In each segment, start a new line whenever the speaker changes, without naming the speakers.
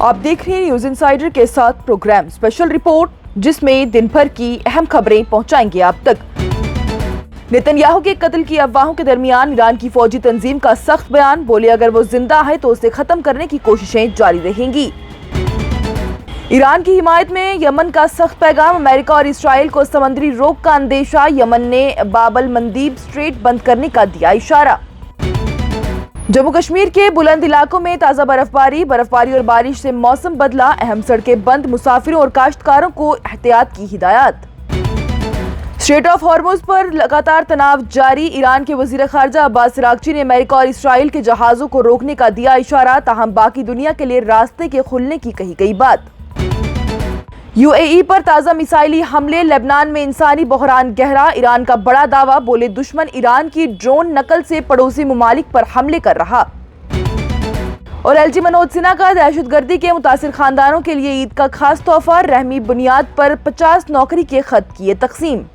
आप देख रहे हैं न्यूज इनसाइडर के साथ प्रोग्राम स्पेशल रिपोर्ट, जिसमें दिन भर की अहम खबरें पहुंचाएंगे आप तक। नेतन्याहू के कत्ल की अफवाहों के दरमियान ईरान की फौजी तंजीम का सख्त बयान, बोले अगर वो जिंदा है तो उसे खत्म करने की कोशिशें जारी रहेंगी। ईरान की हिमायत में यमन का सख्त पैगाम, अमेरिका और इसराइल को समुद्री रोक का अंदेशा, यमन ने बाबल मंदीब स्ट्रेट बंद करने का दिया इशारा। जम्मू कश्मीर के बुलंद इलाकों में ताज़ा बर्फबारी और बारिश से मौसम बदला, अहम सड़कें बंद, मुसाफिरों और काश्तकारों को एहतियात की हिदायत। स्ट्रेट ऑफ हॉर्मुज पर लगातार तनाव जारी, ईरान के वजीर खारजा अब्बास अरागची ने अमेरिका और इसराइल के जहाजों को रोकने का दिया इशारा, ताहम बाकी दुनिया के लिए रास्ते के खुलने की कही गई बात। यूएई पर ताज़ा मिसाइली हमले, लेबनान में इंसानी बहरान गहरा, ईरान का बड़ा दावा, बोले दुश्मन ईरान की ड्रोन नकल से पड़ोसी ममालिक पर हमले कर रहा। और एलजी मनोज सिन्हा का दहशतगर्दी के मुतासिर खानदानों के लिए ईद का खास तोहफा, रहमी बुनियाद पर 50 नौकरी के खत किए तकसीम।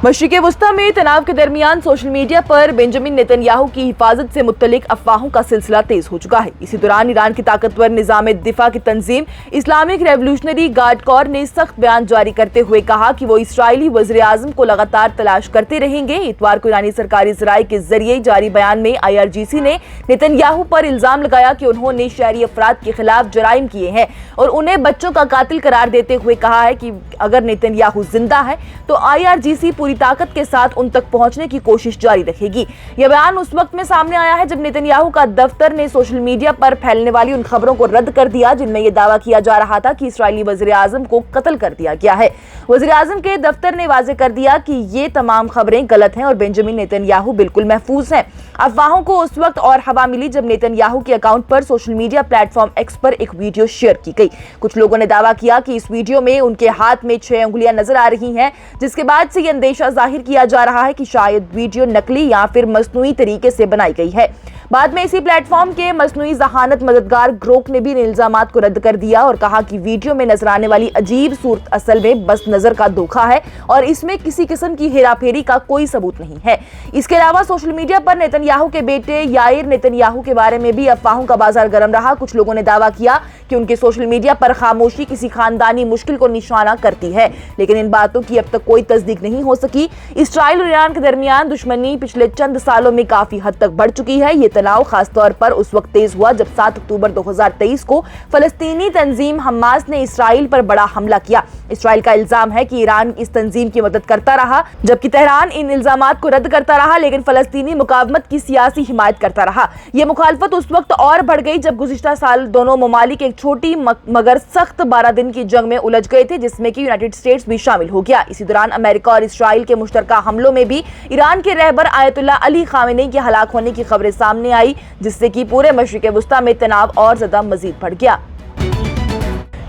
मशरिक़े वुस्ता में तनाव के दरमियान सोशल मीडिया पर बेंजामिन नेतन्याहू की हिफाजत से मुत्तलिक अफवाहों का सिलसिला तेज हो चुका है। इसी दौरान ईरान की ताकतवर निज़ाम दिफा की तंजीम इस्लामिक रेवोल्यूशनरी गार्ड कॉर ने सख्त बयान जारी करते हुए कहा कि वो इसराइली वज़ीर आज़म को लगातार तलाश करते रहेंगे। इतवार को ईरानी सरकारी ज़राए के जरिए जारी बयान में IRGC ने नेतन्याहू पर इल्जाम लगाया कि उन्होंने शहरी अफराद के खिलाफ जराइम किए हैं और उन्हें बच्चों का कातिल करार देते हुए कहा है कि अगर नेतन्याहू जिंदा है तो IRGC पूरी ताकत के साथ उन तक पहुंचने की कोशिश जारी रखेगी। यह बयान उस वक्त में सामने आया है जब नेतन्याहू का दफ्तर ने सोशल मीडिया पर फैलने वाली उन खबरों को रद्द कर दिया जिनमें यह दावा किया जा रहा था कि इसराइली वज़ीर आज़म को कत्ल कर दिया गया है। वज़ीर आज़म के दफ्तर ने वाज़ेह कर दिया कि ये तमाम खबरें गलत हैं और बेंजामिन नेतन्याहू बिल्कुल महफूज हैं। अफवाहों को उस वक्त और हवा मिली जब नेतन्याहू के अकाउंट पर सोशल मीडिया प्लेटफॉर्म एक्स पर एक वीडियो शेयर की गई। कुछ लोगों ने दावा किया कि इस वीडियो में उनके हाथ में 6 उंगलियां नजर आ रही हैं, जिसके बाद से ये अंदेशा जाहिर किया जा रहा है कि शायद वीडियो नकली या फिर मसनूई तरीके से बनाई गई है। बाद में इसी प्लेटफॉर्म के मसनूई जहानत मददगार ग्रोक ने भी इन इल्जामात को रद्द कर दिया और कहा कि वीडियो में नजर आने वाली अजीब सूरत असल में बस नजर का धोखा है और इसमें किसी किस्म की हेराफेरी का कोई सबूत नहीं है। इसके अलावा सोशल मीडिया पर नेतन्याहू के बेटे याइर नेतन्याहू के बारे में भी अफवाहों का बाजार गर्म रहा। कुछ लोगों ने दावा किया कि उनके सोशल मीडिया पर खामोशी किसी खानदानी मुश्किल को निशाना करती है, लेकिन इन बातों की अब तक कोई तस्दीक नहीं हो सकी। इसराइल और ईरान के दरमियान दुश्मनी पिछले चंद सालों में काफी हद तक बढ़ चुकी है। ये तनाव खासतौर पर उस वक्त तेज हुआ जब 7 अक्टूबर 2023 को फलस्तीनी तंजीम हमास ने इसराइल पर बड़ा हमला किया। इसराइल का इल्जाम है कि ईरान इस तंजीम की मदद करता रहा, जबकि तेहरान इन इल्जामात को रद्द करता रहा, लेकिन फलस्तीनी मुकावमत की सियासी हिमायत करता रहा। यह मुखालफत उस वक्त और बढ़ गई जब गुज़िश्ता साल दोनों ममालिक एक छोटी मगर सख्त 12 दिन की जंग में उलझ गए थे, जिसमें कि यूनाइटेड स्टेट्स भी शामिल हो गया। इसी दौरान अमेरिका और इसराइल के मुश्तरका हमलों में भी ईरान के रहबर आयतुल्लाह अली खामेनी के हलाक होने की खबरें सामने आई, जिससे कि पूरे मशरिक़े वुस्ता में तनाव और ज़्यादा मज़ीद बढ़ गया।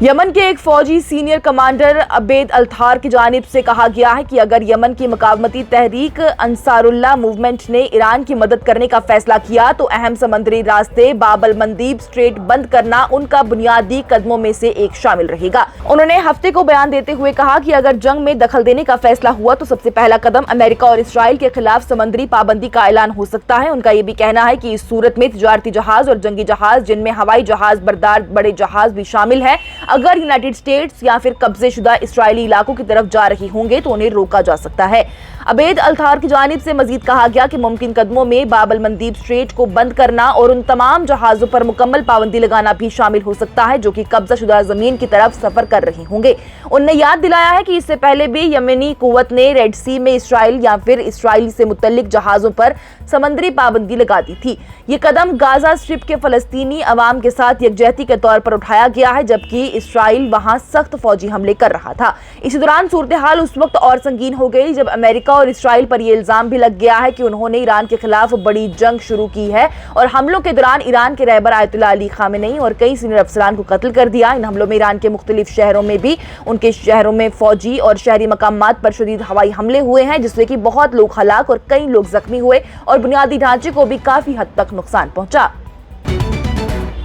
यमन के एक फौजी सीनियर कमांडर अबेद अल्थार की जानिब से कहा गया है कि अगर यमन की मुकावमती तहरीक अंसारुल्लाह मूवमेंट ने ईरान की मदद करने का फैसला किया तो अहम समंदरी रास्ते बाबल मंदीब स्ट्रेट बंद करना उनका बुनियादी कदमों में से एक शामिल रहेगा। उन्होंने हफ्ते को बयान देते हुए कहा कि अगर जंग में दखल देने का फैसला हुआ तो सबसे पहला कदम अमेरिका और इसराइल के खिलाफ समंदरी पाबंदी का ऐलान हो सकता है। उनका यह भी कहना है कि इस सूरत में तिजारती जहाज और जंगी जहाज, जिनमें हवाई जहाज बरदार बड़े जहाज भी शामिल है, अगर यूनाइटेड स्टेट्स या फिर कब्जे शुदा इस्राएली इलाकों की तरफ जा रही होंगे तो उन्हें रोका जा सकता है। अबेद अल्थार की जानिब से मजीद कहा गया कि मुमकिन कदमों में बाबल मंदीब स्ट्रेट को बंद करना और उन तमाम जहाजों पर मुकम्मल पाबंदी लगाना भी शामिल हो सकता है जो कि कब्जा शुदा जमीन की तरफ सफर कर रहे होंगे। उन्होंने याद दिलाया है कि इससे पहले भी यमनी कुव्वत ने रेड सी में इसराइल या फिर इसराइल से मुतल्लिक जहाजों पर समंदरी पाबंदी लगा दी थी। ये कदम गाजा स्ट्रिप के फलस्तीनी अवाम के साथ यकजहती के तौर पर उठाया गया है, जबकि इसराइल वहां सख्त फौजी हमले कर रहा था। इसी दौरान सूरत हाल उस वक्त और संगीन हो गई जब अमेरिका और इसराइल पर यह इल्जाम भी लग गया है कि उन्होंने ईरान के खिलाफ बड़ी जंग शुरू की है और हमलों के दौरान ईरान के रहबर आयतुल्लाह अली खामेनी और कई सीनियर अफसरान को कत्ल कर दिया। इन हमलों में ईरान के मुख्तलिफ शहरों में भी उनके शहरों में फौजी और शहरी मकामात पर शदीद हवाई हमले हुए हैं, जिससे कि बहुत लोग हलाक और कई लोग जख्मी हुए और बुनियादी ढांचे को भी काफी हद तक नुकसान पहुंचा।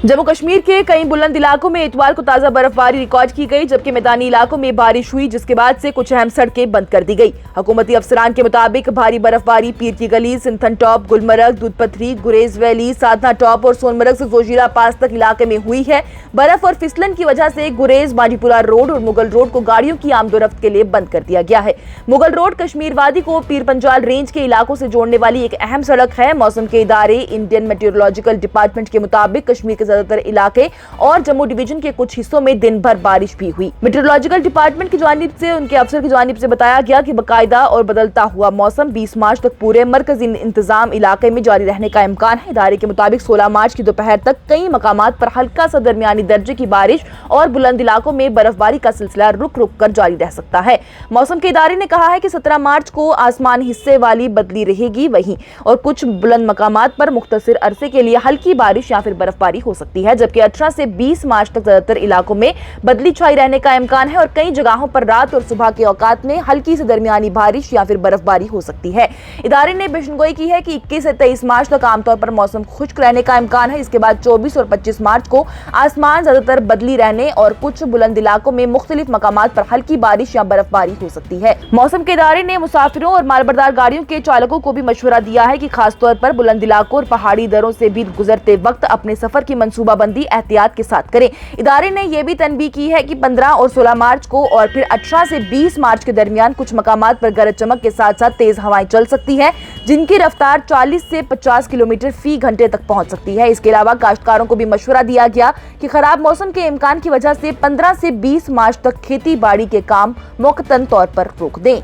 जम्मू कश्मीर के कई बुलंद इलाकों में इतवार को ताजा बर्फबारी रिकॉर्ड की गई, जबकि मैदानी इलाकों में बारिश हुई, जिसके बाद से कुछ अहम सड़कें बंद कर दी गई। हुकूमती अफसरान के मुताबिक भारी बर्फबारी पीर की गली, सिंथन टॉप, गुलमर्ग, दूधपथरी, गुरेज वैली, साधना टॉप और सोनमर्ग से जोजिला पास तक इलाके में हुई है। बर्फ और फिसलन की वजह से गुरेज, बांडीपुरा रोड और मुगल रोड को गाड़ियों की आमदोरफ्त के लिए बंद कर दिया गया है। मुगल रोड कश्मीर वादी को पीर पंजाल रेंज के इलाकों से जोड़ने वाली एक अहम सड़क है। मौसम के इदारे इंडियन मेट्रोलॉजिकल डिपार्टमेंट के मुताबिक कश्मीर के ज्यादातर इलाके और जम्मू डिवीजन के कुछ हिस्सों में दिन भर बारिश भी हुई। मेट्रोलॉजिकल डिपार्टमेंट की जानिब से उनके अफसर की जानिब से बताया गया कि बाकायदा और बदलता हुआ मौसम 20 मार्च तक पूरे मरकजी इंतजाम इलाके में जारी रहने का इम्कान है। इदारे के मुताबिक 16 मार्च की दोपहर तक कई मकामात पर हल्का सा दरमियानी दर्जे की बारिश और बुलंद इलाकों में बर्फबारी का सिलसिला रुक रुक कर जारी रह सकता है। मौसम के इदारे ने कहा है कि 17 मार्च को आसमान हिस्से वाली बदली रहेगी वहीं और कुछ बुलंद मकामात पर मुख्तसर अरसे के लिए हल्की बारिश या फिर बर्फबारी हो सकती है, जबकि 18 से 20 मार्च तक ज्यादातर इलाकों में बदली छाई रहने का इम्कान है और कई जगहों पर रात और सुबह के औकात में हल्की से दरमियानी बारिश या फिर बर्फबारी हो सकती है। इदारे ने पेशेनगोई की है कि 21 से 23 मार्च तक आमतौर पर मौसम खुश्क रहने का इम्कान है। इसके बाद 24 और 25 मार्च को आसमान ज्यादातर बदली रहने और कुछ बुलंद इलाकों में मुख्तलिफ मकामात पर हल्की बारिश या बर्फबारी हो सकती है। मौसम के इदारे ने मुसाफिरों और मालबरदार गाड़ियों के चालकों को भी मशवरा दिया है कि खासतौर पर बुलंद इलाकों और पहाड़ी दरों से भी गुजरते वक्त अपने सफर की मंसूबाबंदी एहतियात के साथ करें। इदारे ने यह भी तनबीह की है कि 15 और 16 मार्च को और फिर 18 से 20 मार्च के दरमियान कुछ मकामात पर गरज चमक के साथ साथ तेज हवाएं चल सकती है, जिनकी रफ्तार 40 से 50 किलोमीटर फी घंटे तक पहुंच सकती है। इसके अलावा काश्तकारों को भी मशवरा दिया गया कि खराब मौसम के इम्कान की वजह से 15 से 20 मार्च तक खेती बाड़ी के काम मौक़तन तौर पर रोक दें।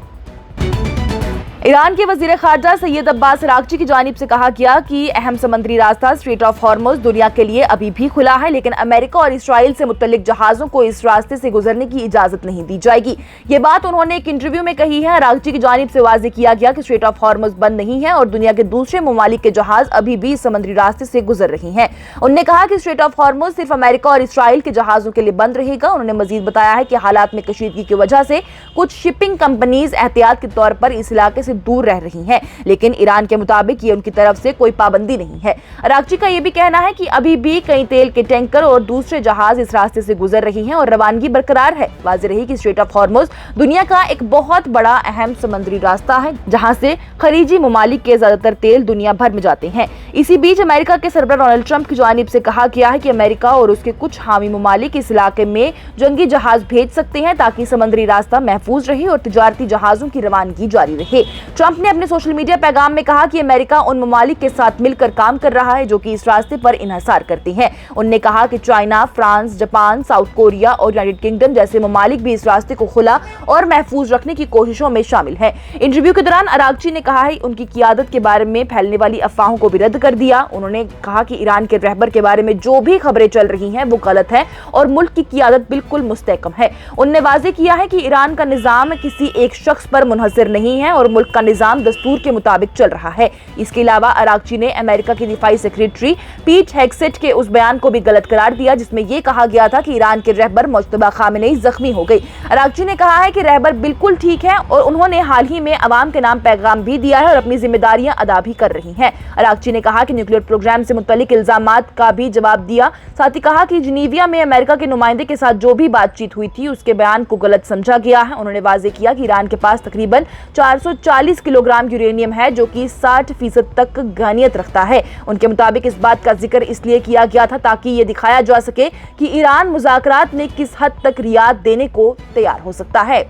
ईरान के वजीर खारजा सैयद अब्बास अरागची की जानिब से कहा गया कि अहम समुद्री रास्ता स्ट्रेट ऑफ हॉर्मुज़ दुनिया के लिए अभी भी खुला है, लेकिन अमेरिका और इसराइल से मुतल्लिक जहाज़ों को इस रास्ते से गुजरने की इजाज़त नहीं दी जाएगी। ये बात उन्होंने एक इंटरव्यू में कही है। अरागची की जानिब से वाज़े किया गया कि स्ट्रेट ऑफ हॉर्मुज़ बंद नहीं है और दुनिया के दूसरे ममालिक के जहाज़ अभी भी इस समुद्री रास्ते से गुजर रहे हैं। उन्होंने कहा कि स्ट्रेट ऑफ हॉर्मुज़ सिर्फ अमेरिका और इसराइल के जहाज़ों के लिए बंद रहेगा। उन्होंने मजीद बताया है कि हालात में कशीदगी की वजह से कुछ शिपिंग कंपनीज एहतियात के तौर पर इस इलाके से दूर रह रही हैं, लेकिन ईरान के मुताबिक ये उनकी तरफ से कोई पाबंदी नहीं है। अरागची का यह भी कहना है कि अभी भी कई तेल के टैंकर और दूसरे जहाज इस रास्ते से गुजर रही हैं और रवानगी बरकरार है। वाज़ेह रही कि स्ट्रेट ऑफ हॉर्मुज़ दुनिया का एक बहुत बड़ा अहम समुद्री रास्ता है, जहां से खलीजी ममालिक के ज्यादातर तेल दुनिया भर में जाते हैं। इसी बीच अमेरिका के सरबराह डोनाल्ड ट्रंप की जानिब से कहा गया है कि अमेरिका और उसके कुछ हामी ममालिक इस इलाके में जंगी जहाज भेज सकते हैं ताकि समुद्री रास्ता महफूज रहे और तिजारती जहाजों की रवानगी जारी रहे। ट्रंप ने अपने सोशल मीडिया पैगाम में कहा कि अमेरिका उन ममालिक के साथ मिलकर काम कर रहा है जो कि इस रास्ते पर इन्हिसार करते हैं। उन्होंने कहा कि China, France, Japan, south Korea और यूनाइटेड किंगडम जैसे ममालिक भी इस रास्ते को खुला और महफूज रखने की कोशिशों में शामिल है। इंटरव्यू के दौरान अरागची ने कहा है उनकी क़ियादत के बारे में फैलने वाली अफवाहों को भी रद्द कर दिया। उन्होंने कहा कि ईरान के रहबर के बारे में जो भी खबरें चल रही हैं वो गलत है और मुल्क की क़ियादत बिल्कुल मुस्तहकम है। उन्होंने वाज़ेह किया है कि ईरान का निज़ाम किसी एक शख्स पर मुनहसर नहीं है और मुल्क का निज़ाम दस्तूर के मुताबिक चल रहा है। इसके अलावा अरागची ने अमेरिका के दिफाई सेक्रेटरी पीट हेगसेट के उस बयान को भी गलत करार दिया जिसमें यह कहा गया था कि ईरान के रहबर मुज्तबा खामेनेई जख्मी हो गई। अरागची ने कहा है कि रहबर बिल्कुल ठीक है और उन्होंने हाल ही में अवाम के नाम पैगाम भी दिया है और अपनी जिम्मेदारियां अदा भी कर रही हैं। अरागची ने कहा कि न्यूक्लियर प्रोग्राम से मुतल्लिक इल्जामात का भी जवाब दिया। साथ ही कहा कि जिनीविया में अमेरिका के नुमाइंदे के साथ जो भी बातचीत हुई थी उसके बयान को गलत समझा गया है। उन्होंने वाज़ेह किया कि ईरान के पास तकरीबन 440 किलोग्राम यूरेनियम है जो कि 60% तक गहनियत रखता है। उनके मुताबिक इस बात का जिक्र इसलिए किया गया था ताकि ये दिखाया जा सके कि ईरान मुज़ाकरात में किस हद तक रियायत देने को तैयार हो सकता है।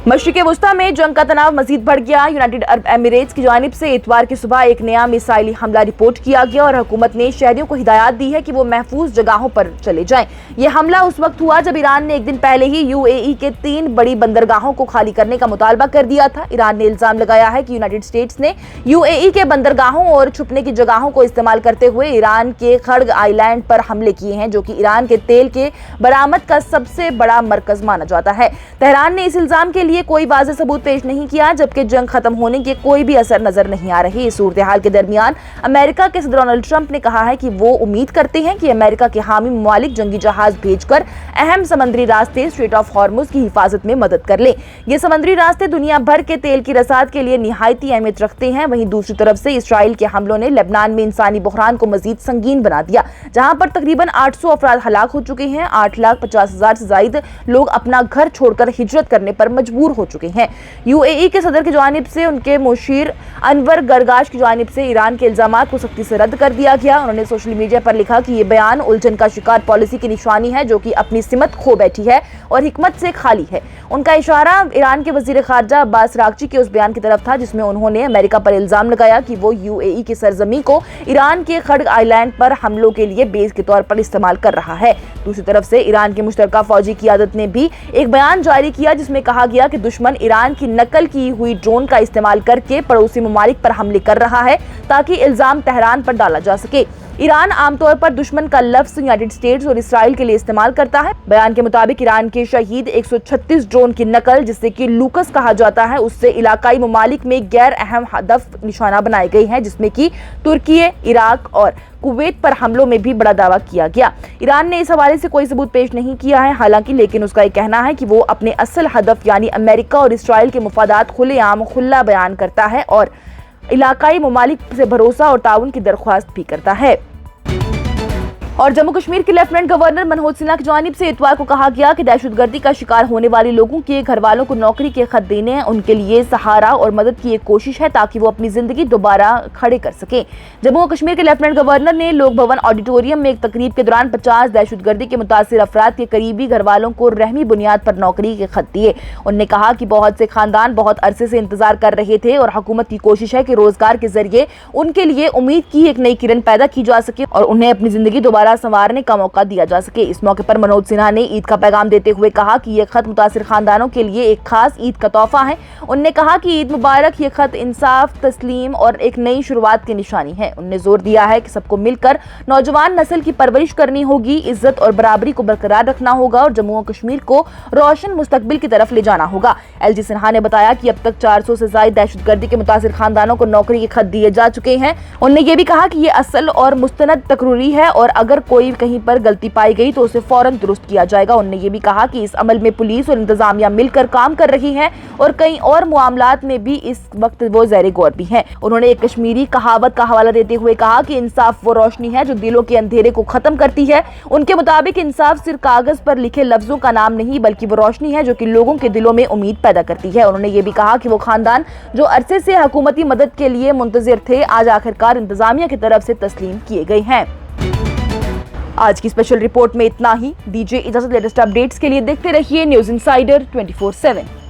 मशरिक़ वस्ता में जंग का तनाव मजीद बढ़ गया। यूनाइटेड अरब एमिरेट्स की जानिब से इतवार की सुबह एक नया मिसाइली हमला रिपोर्ट किया गया और हुकूमत ने शहरियों को हिदायत दी है कि वो महफूज जगहों पर चले जाएं। यह हमला उस वक्त हुआ जब ईरान ने एक दिन पहले ही यूएई के 3 बड़ी बंदरगाहों को खाली करने का मुतालबा कर दिया था। ईरान ने इल्जाम लगाया है कि यूनाइटेड स्टेट्स ने यूएई के बंदरगाहों और छुपने की जगहों को इस्तेमाल करते हुए ईरान के खड़ग आइलैंड पर हमले किए हैं, जो कि ईरान के तेल के बरामद का सबसे बड़ा मरकज माना जाता है। तेहरान ने इस इल्जाम के लिए लिए कोई वाज़ेह सबूत पेश नहीं किया, जबकि जंग खत्म होने के कोई भी असर नजर नहीं आ रहे। इस सूरत हाल के दरमियान अमेरिका के सदर डोनाल्ड ट्रंप ने कहा है कि वो उम्मीद करते हैं कि अमेरिका के हामी ममालिक जंगी जहाज भेजकर अहम समंदरी रास्ते स्ट्रेट ऑफ हॉर्मुज की हिफाजत में मदद कर ले। ये समंदरी रास्ते दुनिया भर के तेल की रसाद के लिए निहायती अहमियत रखते हैं। वहीं दूसरी तरफ से इसराइल के हमलों ने लेबनान में इंसानी बुहरान को मजीद संगीन बना दिया, जहां पर तकरीबन 800 अफराद हलाक हो चुके हैं। 8,50,000 से ज्यादा लोग अपना घर छोड़कर हिजरत करने पर मजबूर हो चुके हैं। यूएई के सदर की जानिब से उनके मुशीर अनवर गरगाश की जानिब से ईरान के इल्जामात को सख्ती से रद्द कर दिया गया। उन्होंने सोशल मीडिया पर लिखा कि ये बयान उलझन का शिकार पॉलिसी की निशानी है, जो कि अपनी सिमत खो बैठी है और हिकमत से खाली है। उनका इशारा ईरान के वजीर खारजा अब्बास रागची के उस बयान की तरफ था जिसमें उन्होंने अमेरिका पर इल्जाम लगाया कि वो यूएई की सरजमी को ईरान के खड़ग आइलैंड पर हमलों के लिए बेस के तौर पर इस्तेमाल कर रहा है। दूसरी तरफ से ईरान की मुश्तरका फौजी क़ियादत ने भी एक बयान जारी किया जिसमें कहा गया कि दुश्मन ईरान की नकल की हुई ड्रोन का इस्तेमाल करके पड़ोसी ममालिक पर हमले कर रहा है ताकि इल्जाम तेहरान पर डाला जा सके। ईरान आमतौर पर दुश्मन का लफ्ज यूनाइटेड स्टेट्स और इसराइल के लिए इस्तेमाल करता है। बयान के मुताबिक ईरान के शहीद 136 ड्रोन की नकल, जिसे कि लूकस कहा जाता है, उससे इलाकाई ममालिक में गैर अहम हदफ निशाना बनाए गए हैं, जिसमें कि तुर्की, इराक और कुवैत पर हमलों में भी बड़ा दावा किया गया। ईरान ने इस हवाले से कोई सबूत पेश नहीं किया है हालांकि, लेकिन उसका ये कहना है कि वो अपने असल हदफ यानी अमेरिका और इसराइल के मुफादात खुलेआम खुला बयान करता है और इलाकाई ममालिक से भरोसा और ताउन की दरख्वास्त भी करता है। और जम्मू कश्मीर के लेफ्टिनेंट गवर्नर मनोज सिन्हा की जानिब से इतवार को कहा गया कि दहशतगर्दी का शिकार होने वाले लोगों के घर वालों को नौकरी के खत देने उनके लिए सहारा और मदद की एक कोशिश है ताकि वो अपनी जिंदगी दोबारा खड़े कर सकें। जम्मू कश्मीर के लेफ्टिनेंट गवर्नर ने लोक भवन ऑडिटोरियम में एक तकरीब के दौरान 50 दहशतगर्दी के मुतासिर अफराद के करीबी घर वालों को रहमी बुनियाद पर नौकरी के खत दिए। उन्होंने कहा कि बहुत से खानदान बहुत अरसे से इंतजार कर रहे थे और हुकूमत की कोशिश है कि रोजगार के जरिए उनके लिए उम्मीद की एक नई किरण पैदा की जा सके और उन्हें अपनी जिंदगी दोबारा संवारने का मौका दिया जा सके। इस मौके पर मनोज सिन्हा ने ईद का पैगाम देते हुए कहा कि यह खत मुतासिर खानदानों के लिए एक खास ईद का तोहफा है। उन्होंने कहा कि ईद मुबारक, ये खत इंसाफ, तस्लीम और एक नई शुरुआत की निशानी है। उन्होंने जोर दिया है कि सबको मिलकर नौजवान नस्ल की परवरिश करनी होगी, इज्जत और बराबरी को बरकरार रखना होगा और जम्मू और कश्मीर को रोशन मुस्तकबिल की तरफ ले जाना होगा। एलजी सिन्हा ने बताया कि अब तक 400 से ज्यादा दहशतगर्दी के मुतासिर खानदानों को नौकरी के खत दिए जा चुके हैं। उन्होंने ये भी कहा कि ये असल और मुस्तनद तकरूरी है और अगर कोई कहीं पर गलती पाई गई तो उसे फौरन दुरुस्त किया जाएगा। उन्होंने ये भी कहा कि इस अमल में पुलिस और इंतजामिया मिलकर काम कर रही है और कई और मामलात में भी इस वक्त वो ज़ेरे गौर भी हैं। उन्होंने एक कश्मीरी कहावत का हवाला देते हुए कहा कि इंसाफ वो रोशनी है जो दिलों के अंधेरे को खत्म करती है। उनके मुताबिक इंसाफ सिर्फ कागज पर लिखे लफ्जों का नाम नहीं बल्कि वो रोशनी है जो कि लोगों के दिलों में उम्मीद पैदा करती है। उन्होंने ये भी कहा कि वो खानदान जो अरसे से हुकूमती मदद के लिए मुंतजिर थे आज आखिरकार इंतजामिया की तरफ से तस्लीम किए गए हैं। आज की स्पेशल रिपोर्ट में इतना ही। दीजिए इजाजत। लेटेस्ट अपडेट्स के लिए देखते रहिए न्यूज़ इनसाइडर 24/7।